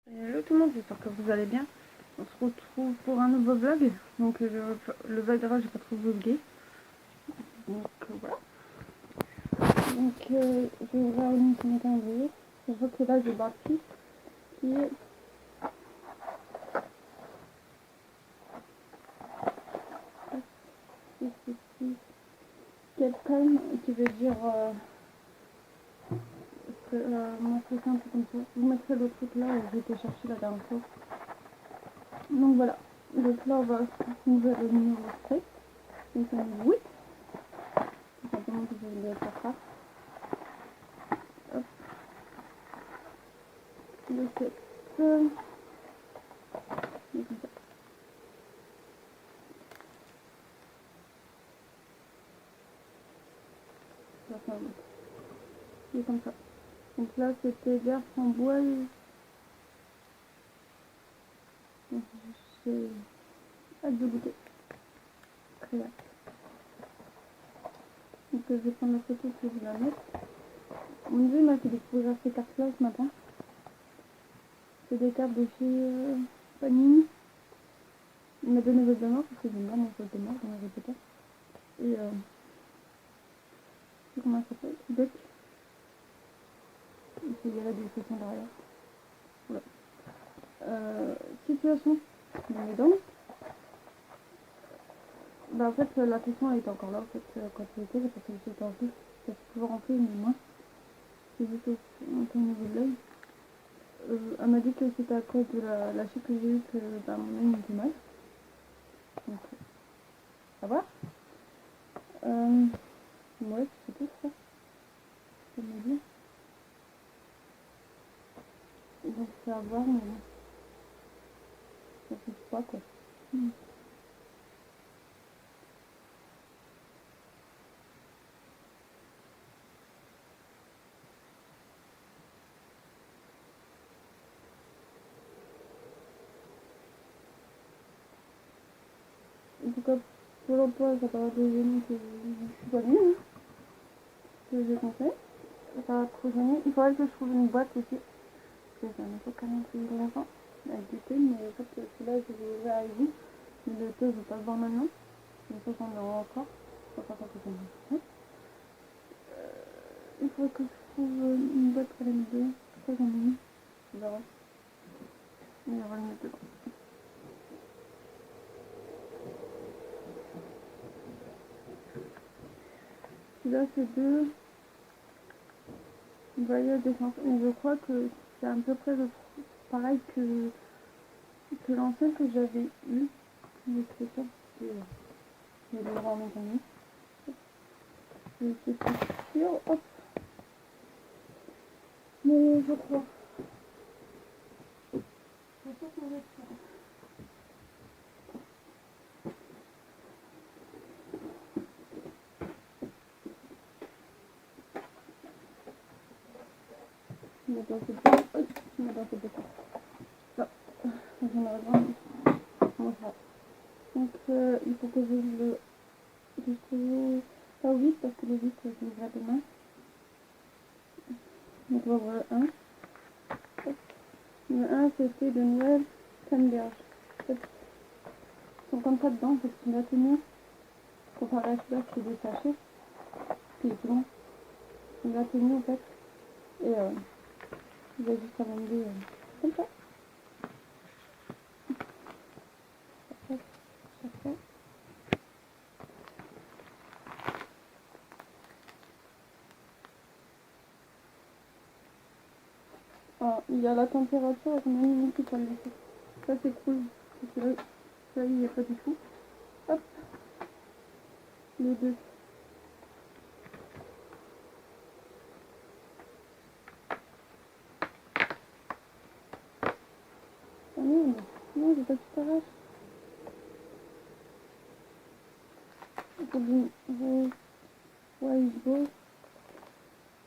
Hello tout le monde, j'espère que vous allez bien. On se retrouve pour un nouveau vlog. Donc le vlog d'avant, j'ai pas trop vlogué. Donc voilà. Donc je vais ouvrir une sur mon calendrier. Je vois que là j'ai Barty qui est quelqu'un qui veut dire mon truc un peu comme ça. Je vous mettrai le truc là où j'ai été chercher la dernière fois. Donc voilà. Donc là on va ouvrir le numéro 7. Donc c'est un 8. Tout simplement que je voulais faire ça. Hop. Le 7. Donc, comme ça. Ça fait un mot. C'est comme ça. Donc là c'était vert framboise. Donc j'ai hâte de goûter. Très bien. Donc je vais prendre la photo que je vais la mettre. Mon neveu m'a fait découvrir ces cartes là ce matin. C'est des cartes de chez Panini. Il m'a donné Voldemort parce que j'aime bien mon Voldemort dans Harry Potter. Et je sais comment ça s'appelle. Deck. Il y a la description derrière. Voilà. Situation de mes dents. Bah en fait la question elle était encore là en fait quand il était, parce que c'était en plus, c'était toujours en plus mais moins. C'est juste au niveau de l'œil. Elle m'a dit que c'était à cause de la chute que j'ai eue que bah, mon œil me fait mal. Donc ça va. Ouais, c'est tout ça. Je me dire. Donc c'est à voir mais ça fait pas quoi. En tout cas pour l'emploi ça paraît déjeuner que je suis pas bien. Hein, que j'ai compris. Ça va trop gêner. Il faudrait que je trouve une boîte aussi. Parce que j'ai un autre calendrier de l'avant avec du thé, mais en fait celui-là je vais ouvrir avec vous. Mais le thé je vais pas le boire maintenant. Mais ça j'en aurai encore. Je vais pas faire que ça me il faut que je trouve une boîte pour les mettre dedans. Ça j'en ai mis. On verra. Mais on va le mettre dedans. Celui-là c'est deux voyages d'essence. Et je crois que c'est à peu près pareil que l'ancien que j'avais eu. Mais c'est ça. Je vais le voir en même temps. Je suis sûre. Hop. Mais je crois. Je suis sûre que je vais faire. Je me mets dans cette boîte. Hop. Je me mets dans cette boîte. Là. J'en aurai vraiment. Comment ça. Donc il faut que je trouve pas 8 parce que le 8 je l'ouvre demain. Donc on va voir le 1. Le 1 c'était de Noël Canberge. En fait, ils sont comme ça dedans, en fait, c'est une tenue. Comparé à celui-là, c'est des sachets. Puis c'est bon. C'est une tenue en fait. Et il va juste à vendre comme ça. Chaque fois. Ah, il y a la température avec mon ami qui peut le laisser. Ça c'est cool. Parce que là, il n'y a pas du tout. Hop. Les deux. Ah merde. Non, j'ai pas tout arrache. Ouais, beau.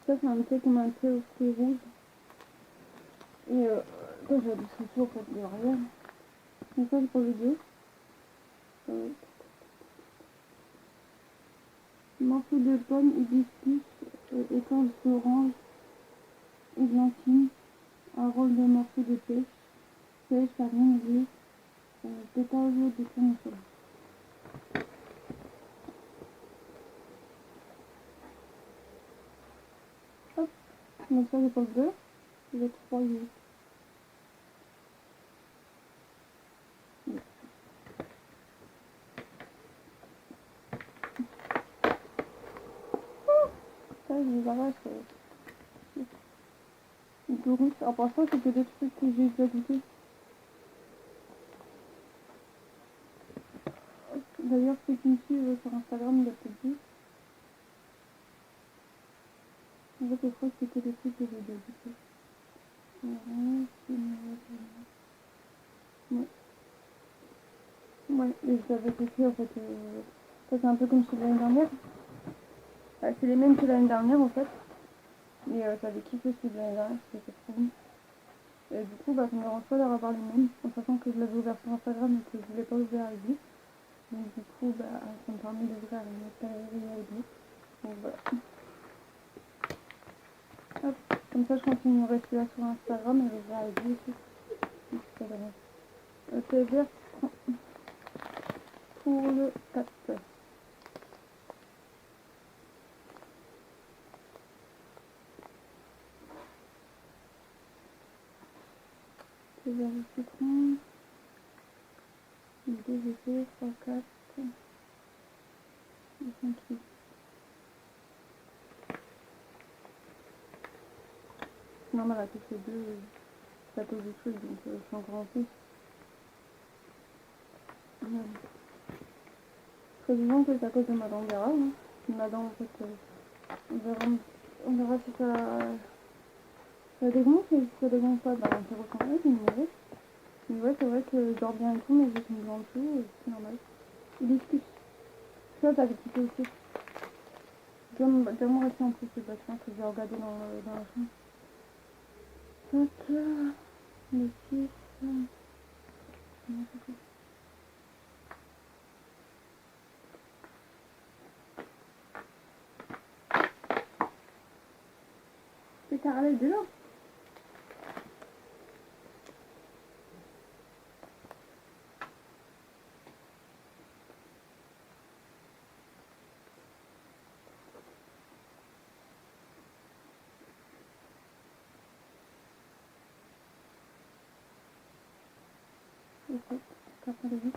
Ça, c'est un thé comme un thé au fruits rouges. Et quand j'ai du souci au fait de rien. Donc ça, c'est pour le 2. Morceau de pomme, hibiscus, écorce d'orange, églantine, un rôle de morceau de pêche. je termine les détails de tournesol. Hop, donc ça j'ai pas le bleu, j'ai 3 yeux. Ça, je les arrache. Donc, à part ça, c'était des trucs que j'ai déjà goûté. D'ailleurs, ceux qui me suivent sur Instagram, il y a peut-être dit. En fait, je crois que c'était des trucs que j'ai déjà goûté. Ouais. Ouais, et j'avais goûté en fait. Ça, c'est un peu comme celui de l'année dernière. C'est les mêmes que l'année dernière en fait. Mais j'avais kiffé celui de l'année dernière, c'était trop bon. Et du coup, ça me dérange pas d'avoir les mêmes, en sachant que je l'avais ouvert sur Instagram et que je ne l'ai pas ouvert avec lui. Donc du coup, ça me permet d'ouvrir une autre galerie avec lui. Donc voilà. Hop, comme ça je continue de rester là sur Instagram et l'ouvrir avec lui aussi. Donc c'est pas grave. C'est vert pour le 4. C'est vert le citron. 2 effets, 3, 4, 5 kilos. C'est normal, à toutes les deux, ça pose des trucs, donc je suis encore en plus. Très vivant que c'est à cause de ma dent, on verra. Hein. Ma dent, en fait, on verra si ça dégonfle, et si ça dégonfle pas, on peut recommencer, c'est une mauvaise. Mais ouais, c'est vrai que je dors bien et tout, mais j'ai une blanc dessous, c'est normal. Il discute. Tu vois, t'avais quitté aussi. Dis-moi rester en plus, c'est vachement que je vais regarder dans la chambre. Donc, le 6, c'est caramel de l'or. Ok, quand on le dit.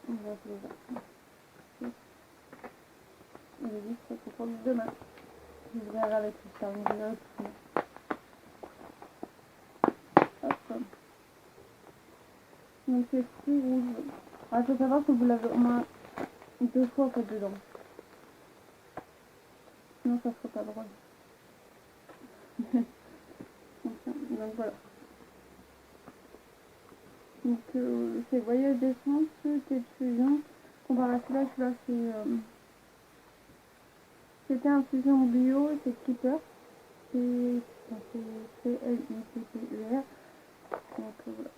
On va se les et le 10, ça se prend demain. Je verrai avec tout ça, on verra tout ça. Hop. Donc c'est tout rouge. Il faut savoir que vous l'avez au moins 2 fois en fait dedans. Sinon ça serait pas drôle. Donc voilà. Donc c'est voyage d'essence, thé de fusion. Comparé à celui-là c'était infusion bio, c'est Keeper. C'est CLIPPER. Donc voilà.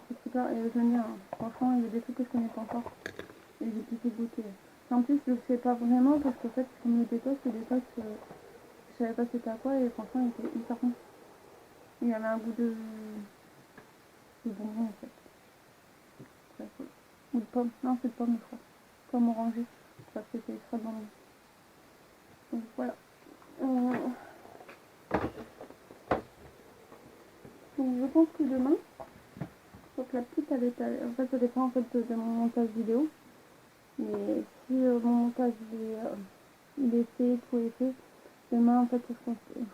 C'est super et j'aime bien. Franchement, il y a des trucs que je connais pas encore. Et j'ai plutôt goûté. En plus, je le sais pas vraiment parce qu'en fait, comme le détox, c'est des fois que je savais pas c'était à quoi et franchement, il était hyper bon. Il y avait un goût de bonbon en fait. Très cool. Ou de pomme. Non, c'est de pomme, je crois. Pomme orangée. Ça, c'était extrêmement bon. Donc voilà. Donc je pense que demain, donc la petite elle est en fait ça dépend en fait de mon montage vidéo. Mais si mon montage il est fait, tout est fait, demain en fait je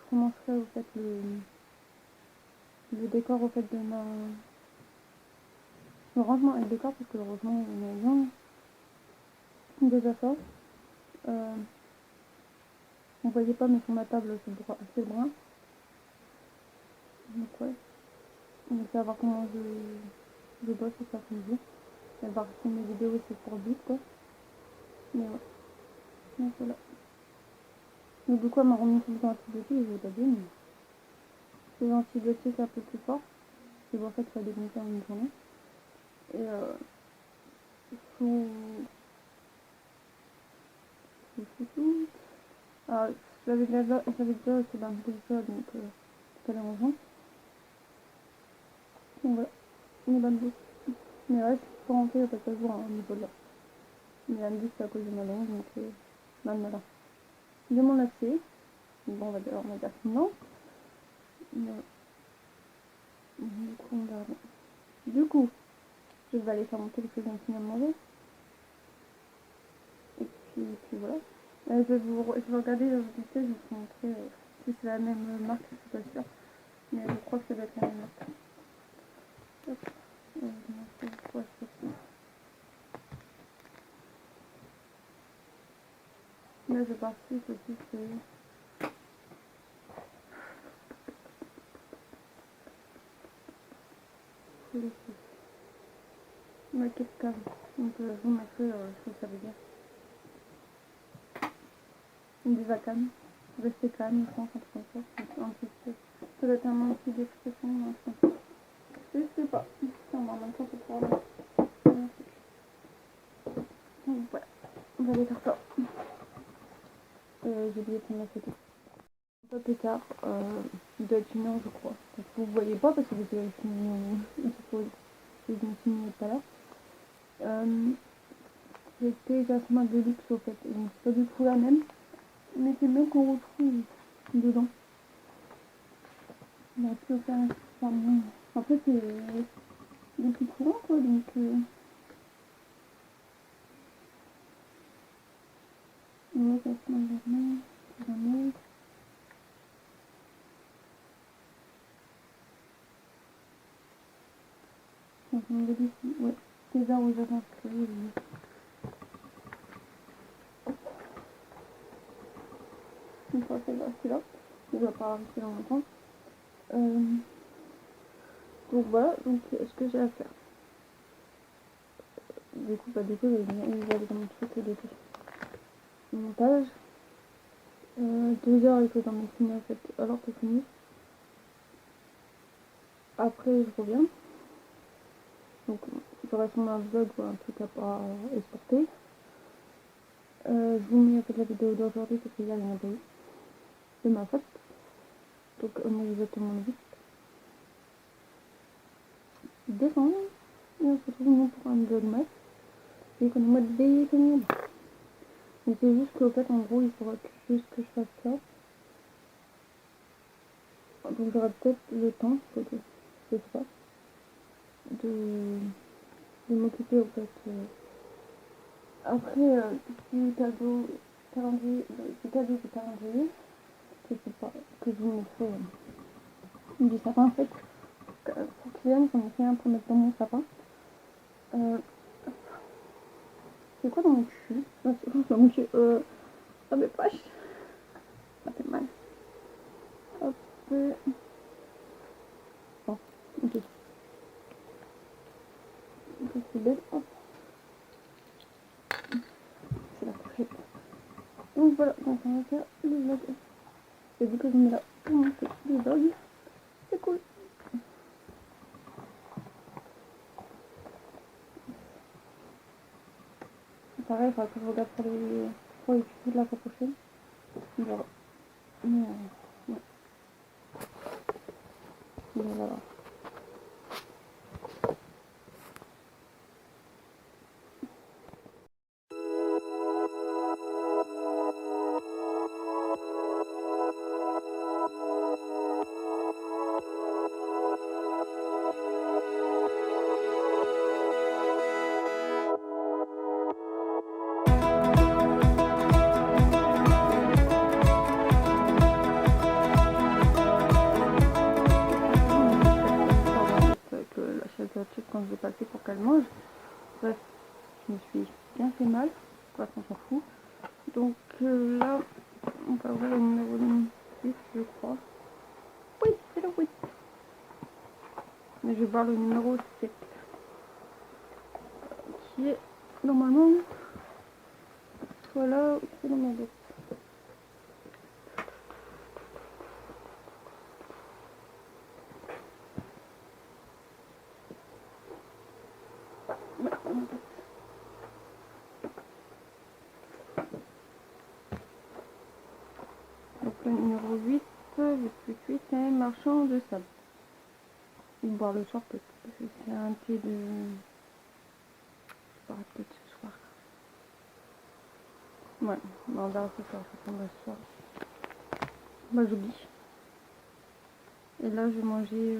commencerai au fait le décor au fait de le rangement et le décor parce que le rangement il est bien déjà ça. On voyait pas mais sur ma table c'est assez brun. Donc ouais. Donc ça va voir comment je bosse cet après-midi. Elle va regarder mes vidéos, c'est pour le but quoi. Mais ouais. Donc voilà. Mais du coup, elle m'a remis tout le temps antibiotiques et j'ai pas dit, mais les antibiotiques un peu plus forts. C'est pour ça que ça a dégoûté en une journée. Et sous. Sous. Ah, j'avais déjà été dans le ça, donc c'est pas dérangeant. Donc voilà, une bonne bouche. Mais ouais, je suis pas rentrée il y a pas 15 jours hein, au niveau de là. Mais elle me dit que c'est à cause de ma langue, donc voilà. De mon accès, bon, on va dire non. Mais du coup, on verra. Du coup, je vais aller faire monter les choses à manger. Et puis voilà. Je vais regarder la vitesse, je vais vous montrer si c'est la même marque, je suis pas sûre. Mais je crois que ça doit être la même marque. Hop. Là, je participe aussi, c'est... Maquette calme. Donc, je vous mettrai ce que ça veut dire. Une des calme. Rester calme, je pense, un truc comme ça. Ensuite, ça doit être un manque d'expression, un truc comme ça. Je sais pas. Ça, on va en même temps pour faire. Donc, voilà. On va aller faire ça. J'ai oublié de prendre la photo. Un peu plus tard, il doit être 1 heure, je crois. Donc, vous voyez pas parce que vous avez fini, je suppose, que je me suis mis tout à l'heure. C'était Jasmin de luxe au fait. Donc, c'est pas du tout la même. Mais c'est mieux qu'on retrouve dedans. Il a plus aucun. Enfin, bon. En fait, c'est des petits courants quoi. Donc, ouais, Jasmin Germain. Jamais. Donc, on me dit, ouais. César aux Jardins Fleuris. Une fois qu'elle va rester là. Je vais pas rester longtemps. Donc voilà, donc ce que j'ai à faire. Du coup, je vais aller dans mon truc de montage. 2 heures, il faut dans mon film en fait, alors que fini. Après, je reviens. Donc, j'aurai sûrement un vlog ou un truc à pas exporter. Je vous mets en fait la vidéo d'aujourd'hui parce qu'il y a rien eu de ma faute. Donc, on est exactement le 8 décembre. Et on se retrouve pour un vlogmas. Et qu'on est mois de décembre. Mais c'est juste qu'au fait, en gros, il faudra juste que je fasse ça. Donc, j'aurai peut-être le temps, peut-être, je sais pas, de m'occuper au fait. Après, du calendrier, du cadeau du calendrier, que c'est pas, que je vous mettrai du sapin en fait. Pour Kylian, j'en ai fait un pour mettre dans mon sapin. C'est quoi dans mon cul? Non, c'est quoi dans mon cul? Dans mes poches. Ça fait mal. Hop. Bon, ok. Donc, c'est belle. Hop. C'est la couchette. Donc voilà, donc on va faire le vlog. Et du coup, je mets là pour montrer le vlog. C'est cool. Pareil, il faudra que je regarde pour les tutos de la fois prochaine. Voilà. Mais ouais. Mais voilà. Avec la chaise gratuite quand je l'ai passée pour qu'elle mange. Bref, je me suis bien fait mal. Bref, on s'en fout. Donc là, on va ouvrir le numéro 6, je crois. Oui, c'est le 8. Mais je vais voir le numéro 7. est normalement soit là ou soit dans ma boîte. Donc le numéro 8, 8, c'est marchand de sable. Ou boire le soir peut-être, parce que c'est un thé de... Je boirai peut-être ce soir. Ouais, on verra ce soir, ça tombe ce soir. Bah j'oublie. Et là je vais manger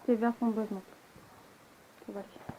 thé vert framboise menthe. Ça va aller.